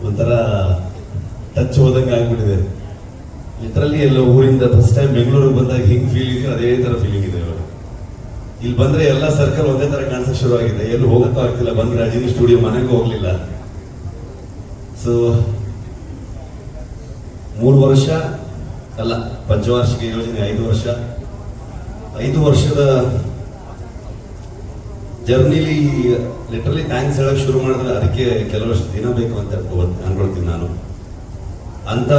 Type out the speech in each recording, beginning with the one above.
ಒಂಥರ ಟಚ್ ಹೋದಂಗೆ ಆಗ್ಬಿಟ್ಟಿದೆ. ಲಿಟ್ರಲಿ ಎಲ್ಲ ಊರಿಂದ ಫಸ್ಟ್ ಟೈಮ್ ಬೆಂಗಳೂರಿಗೆ ಬಂದಾಗ ಹಿಂಗ್ ಫೀಲ್ ಇದೆ, ಅದೇ ತರ ಫೀಲಿಂಗ್ ಇದೆ ಇವಾಗ. ಇಲ್ಲಿ ಬಂದ್ರೆ ಎಲ್ಲ ಸರ್ಕಲ್ ಒಂದೇ ತರ ಕಾಣಿಸಕ್ ಶುರು ಆಗಿದೆ, ಎಲ್ಲಿ ಹೋಗಕ್ಕೂ ಆಗ್ತಿಲ್ಲ. ಬಂದ್ರೆ ಅಜಿನಿ ಸ್ಟುಡಿಯೋ ಮನೆಗೂ ಹೋಗ್ಲಿಲ್ಲ. ಸೊ 3 ವರ್ಷ ಅಲ್ಲ, ಪಂಚವಾರ್ಷಿಕ ಯೋಜನೆ 5 ವರ್ಷದ ಜರ್ನಿಲಿ ಲಿಟ್ರಲಿ ಥ್ಯಾಂಕ್ಸ್ ಹೇಳಕ್ ಶುರು ಮಾಡಿದ್ರೆ ಅದಕ್ಕೆ ಕೆಲವಷ್ಟು ದಿನ ಬೇಕು ಅಂತ ಅನ್ಕೊಳ್ತೀನಿ ನಾನು. ಅಂತ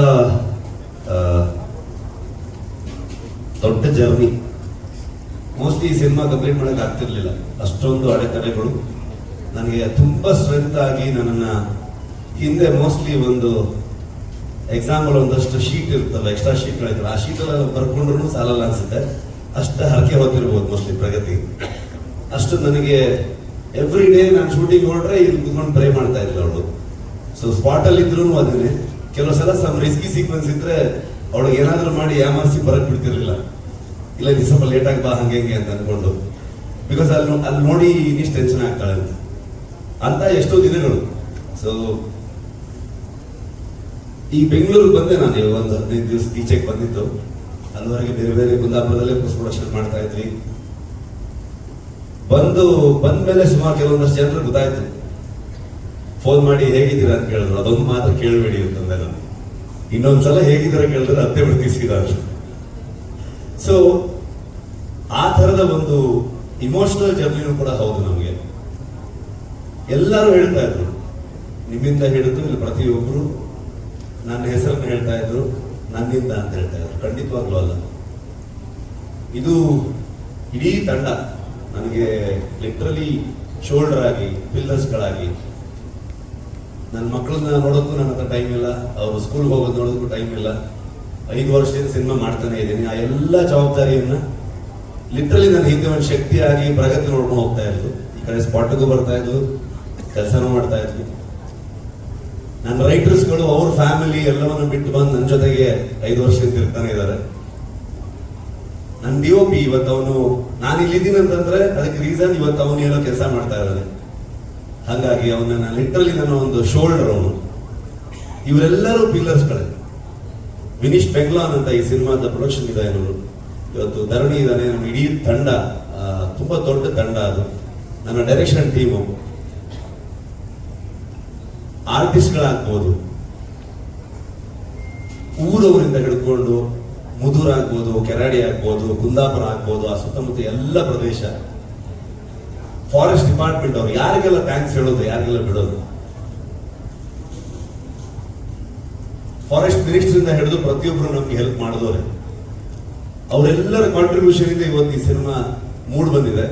ದೊಡ್ಡ ಜರ್ನಿ. ಮೋಸ್ಟ್ಲಿ ಈ ಸಿನಿಮಾ ಕಂಪ್ಲೀಟ್ ಮಾಡಕ್ ಆಗ್ತಿರ್ಲಿಲ್ಲ, ಅಷ್ಟೊಂದು ಅಡೆತಡೆಗಳು. ನನಗೆ ತುಂಬಾ ಸ್ಟ್ರೆಂತ್ ಆಗಿ ನನ್ನನ್ನ ಹಿಂದೆ ಮೋಸ್ಟ್ಲಿ ಒಂದು ಎಕ್ಸಾಂಪಲ್ ಒಂದಷ್ಟು ಶೀಟ್ ಇರುತ್ತಲ್ಲ, ಎಕ್ಸ್ಟ್ರಾ ಶೀಟ್ಗಳಿರ್ತಲ್ಲ, ಆ ಶೀಟೆಲ್ಲ ಬರ್ಕೊಂಡ್ರು ಸಾಲಲ್ಲ ಅನ್ಸುತ್ತೆ. ಅಷ್ಟು ಹರಕೆ ಹೊತ್ತಿರ್ಬೋದು ಮೋಸ್ಟ್ಲಿ ಪ್ರಗತಿ. ಅಷ್ಟು ನನಗೆ ಎವ್ರಿ ಡೇ ನಾನು ಶೂಟಿಂಗ್ ಹೊರಟ್ರೆ ಇಲ್ಲಿ ಕುತ್ಕೊಂಡು ಪ್ರೇ ಮಾಡ್ತಾ ಇದ್ಲು ಅವಳು. ಸೊ ಸ್ಪಾಟ್ ಅಲ್ಲಿ ಇದ್ರು ಅದನ್ನೇ. ಕೆಲವು ಸಲ ಸಮ್ ರಿಸ್ಕಿ ಸೀಕ್ವೆನ್ಸ್ ಇದ್ರೆ ಅವಳಿಗೆ ಏನಾದ್ರೂ ಮಾಡಿ ಯಾಮಾರಿಸಿ ಬರಕ್ ಬಿಡ್ತಿರ್ಲಿಲ್ಲ. ಇಲ್ಲ ನೀವು ಸ್ವಲ್ಪ ಲೇಟ್ ಆಗಿ ಬಾ ಹಂಗೆ ಅಂತ ಅನ್ಕೊಂಡು, ಬಿಕಾಸ್ ಅಲ್ಲಿ ನೋಡಿ ಇನ್ನಿಷ್ಟು ಟೆನ್ಷನ್ ಆಗ್ತಾಳೆ ಅಂತ ಎಷ್ಟೋ ದಿನಗಳು. ಸೊ ಈ ಬೆಂಗಳೂರಿಗೆ ಬಂದೆ ನಾನು ಒಂದು 15 ದಿವಸ ಈಚೆಗೆ ಬಂದಿದ್ದು. ಅಲ್ಲಿವರೆಗೆ ಬೇರೆ ಬೇರೆ ಕುಂದಾಪುರದಲ್ಲೇ ಪೋಸ್ಟ್ ಪ್ರೊಡಕ್ಷನ್ ಮಾಡ್ತಾ ಇದ್ವಿ. ಬಂದ್ಮೇಲೆ ಸುಮಾರು ಕೆಲವೊಂದಷ್ಟು ಜನರು ಗೊತ್ತಾಯ್ತು, ಫೋನ್ ಮಾಡಿ ಹೇಗಿದ್ದೀರಾ ಅಂತ ಕೇಳಿದ್ರು. ಅದೊಂದು ಮಾತ್ರ ಕೇಳಬೇಡಿ ಅಂತಂದೆ ನಾನು. ಇನ್ನೊಂದ್ಸಲ ಹೇಗಿದ್ದೀರಾ ಕೇಳಿದ್ರೆ ಅತ್ತೆ ಬಿಡ್ತಿಸಿದ್ರು. ಸೊ ಆ ತರದ ಒಂದು ಇಮೋಷನಲ್ ಜರ್ನಿನೂ ಕೂಡ ಹೌದು ನಮಗೆ. ಎಲ್ಲರೂ ಹೇಳ್ತಾ ಇದ್ರು, ನಿಮ್ಮಿಂದ ಹಿಡಿದು ಇಲ್ಲಿ ಪ್ರತಿಯೊಬ್ಬರು ನನ್ನ ಹೆಸರನ್ನು ಹೇಳ್ತಾ ಇದ್ರು, ನನ್ನಿಂದ ಅಂತ ಹೇಳ್ತಾ ಇದ್ರು. ಖಂಡಿತವಾಗ್ಲೂ ಅಲ್ಲ, ಇದು ಇಡೀ ತಂಡ ನನಗೆ ಲಿಟ್ರಲಿ ಶೋಲ್ಡರ್ ಆಗಿ, ಪಿಲ್ಲರ್ಸ್ಗಳಾಗಿ. ನನ್ನ ಮಕ್ಕಳನ್ನ ನೋಡೋಕ್ಕೂ ನನ್ನ ಹತ್ರ ಟೈಮ್ ಇಲ್ಲ, ಅವರು ಸ್ಕೂಲ್ಗೆ ಹೋಗೋದು ನೋಡೋದಕ್ಕೂ ಟೈಮ್ ಇಲ್ಲ. 5 ವರ್ಷದಿಂದ ಸಿನಿಮಾ ಮಾಡ್ತಾನೆ ಇದ್ದೀನಿ. ಆ ಎಲ್ಲ ಜವಾಬ್ದಾರಿಯನ್ನ ಲಿಟ್ರಲಿ ನನ್ನ ಹಿಂದೆ ಒಂದು ಶಕ್ತಿಯಾಗಿ ಪ್ರಗತಿ ನೋಡ್ಕೊಂಡು ಹೋಗ್ತಾ ಇದ್ರು. ಈ ಕಡೆ ಸ್ಪಾಟ್ಗೂ ಬರ್ತಾ ಇದ್ರು, ಕೆಲಸನೂ ಮಾಡ್ತಾ ಇದ್ವಿ. ನನ್ನ ರೈಟರ್ಸ್ಗಳು ಅವ್ರ ಫ್ಯಾಮಿಲಿ ಎಲ್ಲವನ್ನ ಬಿಟ್ಟು ಬಂದು ನನ್ನ ಜೊತೆಗೆ 5 ವರ್ಷದಿಂದ ಇರ್ತಾನೆ ಇದ್ದಾರೆ. ನನ್ನ DOP ಇವತ್ತು ಅವನು, ನಾನು ಇಲ್ಲಿದ್ದೀನಿ ಅಂತಂದ್ರೆ ಅದಕ್ಕೆ ರೀಸನ್ ಇವತ್ತು ಅವನು ಏನೋ ಕೆಲಸ ಮಾಡ್ತಾ ಇದ್ದಾನೆ. ಹಾಗಾಗಿ ಅವನನ್ನ ಲಿಟ್ರಲಿ ನನ್ನ ಒಂದು ಶೋಲ್ಡರ್ ಅವನು. ಇವರೆಲ್ಲರೂ ಪಿಲ್ಲರ್ಸ್ಗಳೇ. ವಿನೀಶ್ ಬೆಂಗ್ಲಾನ್ ಅಂತ ಈ ಸಿನಿಮಾದ ಪ್ರೊಡಕ್ಷನ್ ಡಿಸೈನರು, ಇವತ್ತು ಧರಣಿ ಇದ್ದಾನೆ. ನಮ್ಮ ಇಡೀ ತಂಡ ತುಂಬಾ ದೊಡ್ಡ ತಂಡ. ಅದು ನನ್ನ ಡೈರೆಕ್ಷನ್ ಟೀಮು. ಆರ್ಟಿಸ್ಟ್ಗಳಾಗ್ಬೋದು, ಊರವರಿಂದ ಹಿಡ್ಕೊಂಡು ಮುದೂರ್ ಆಗ್ಬೋದು, ಕೆರಾಡಿ ಆಗ್ಬೋದು, ಕುಂದಾಪುರ ಆಗ್ಬೋದು, ಆ ಸುತ್ತಮುತ್ತ ಎಲ್ಲ ಪ್ರದೇಶ. ಫಾರೆಸ್ಟ್ ಡಿಪಾರ್ಟ್ಮೆಂಟ್ ಅವರು, ಯಾರಿಗೆಲ್ಲ ಥ್ಯಾಂಕ್ಸ್ ಹೇಳೋದು, ಯಾರಿಗೆಲ್ಲ ಬಿಡೋದು. ಫಾರೆಸ್ಟ್ ಮಿನಿಸ್ಟರ್ ಇಂದ ಹಿಡಿದು ಪ್ರತಿಯೊಬ್ಬರು ನಮ್ಗೆ ಹೆಲ್ಪ್ ಮಾಡಿದವ್ರೆ. ಅವರೆಲ್ಲರ ಕಾಂಟ್ರಿಬ್ಯೂಷನ್ ಇಂದ ಇವತ್ತು ಈ ಸಿನಿಮಾ ಮೂಡ್ ಬಂದಿದೆ.